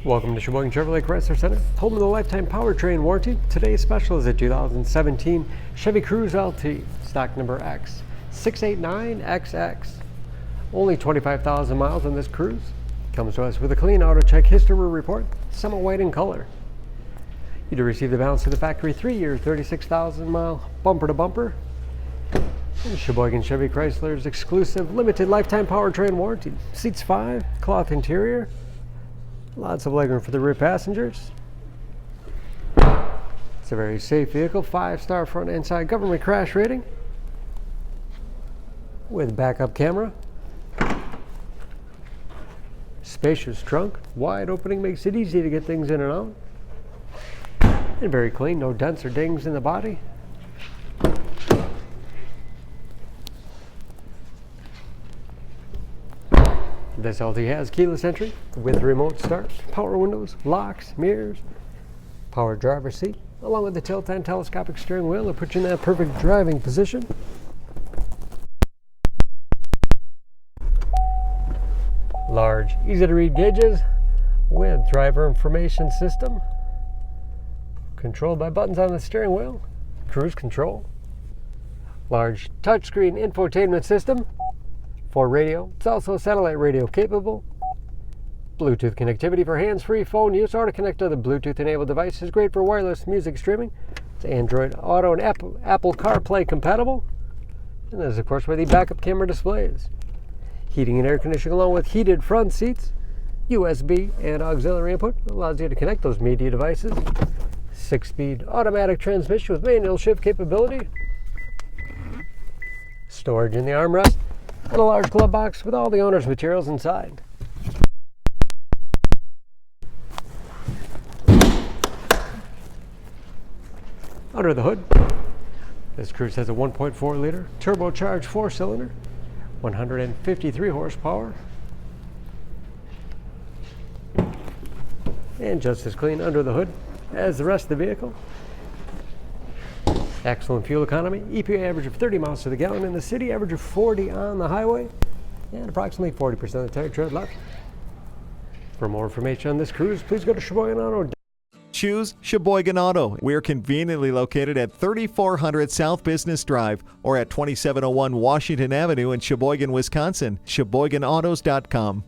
Welcome to Sheboygan Chevrolet Chrysler Center, home of the lifetime powertrain warranty. Today's special is a 2017 Chevy Cruze LT, stock number X689XX. Only 25,000 miles on this Cruze. Comes to us with a clean auto check history report, semi-white in color. You do receive the balance of the factory 3-year, 36,000 mile bumper to bumper. And Sheboygan Chevy Chrysler's exclusive limited lifetime powertrain warranty. Seats 5, cloth interior. Lots of legroom for the rear passengers. It's a very safe vehicle, 5-star front and side government crash rating with backup camera. Spacious trunk, wide opening makes it easy to get things in and out. And very clean, no dents or dings in the body. This LT has keyless entry with remote start, power windows, locks, mirrors, power driver's seat, along with the tilt and telescopic steering wheel to put you in that perfect driving position. Large, easy to read gauges with driver information system, controlled by buttons on the steering wheel, cruise control. Large touchscreen infotainment system. For radio, it's also satellite radio capable. Bluetooth connectivity for hands-free phone use or to connect to the Bluetooth-enabled device is great for wireless music streaming. It's Android Auto and Apple CarPlay compatible. And this is, of course, where the backup camera display is. Heating and air conditioning along with heated front seats. USB and auxiliary input allows you to connect those media devices. 6-speed automatic transmission with manual shift capability. Storage in the armrest. And a large glove box with all the owner's materials inside. Under the hood, this Cruze has a 1.4-liter turbocharged 4-cylinder, 153 horsepower, and just as clean under the hood as the rest of the vehicle. Excellent fuel economy, EPA average of 30 miles to the gallon in the city, average of 40 on the highway, and approximately 40% of the tire tread left. For more information on this Cruze, please go to Sheboygan Auto. Choose Sheboygan Auto. We're conveniently located at 3400 South Business Drive or at 2701 Washington Avenue in Sheboygan, Wisconsin. SheboyganAutos.com.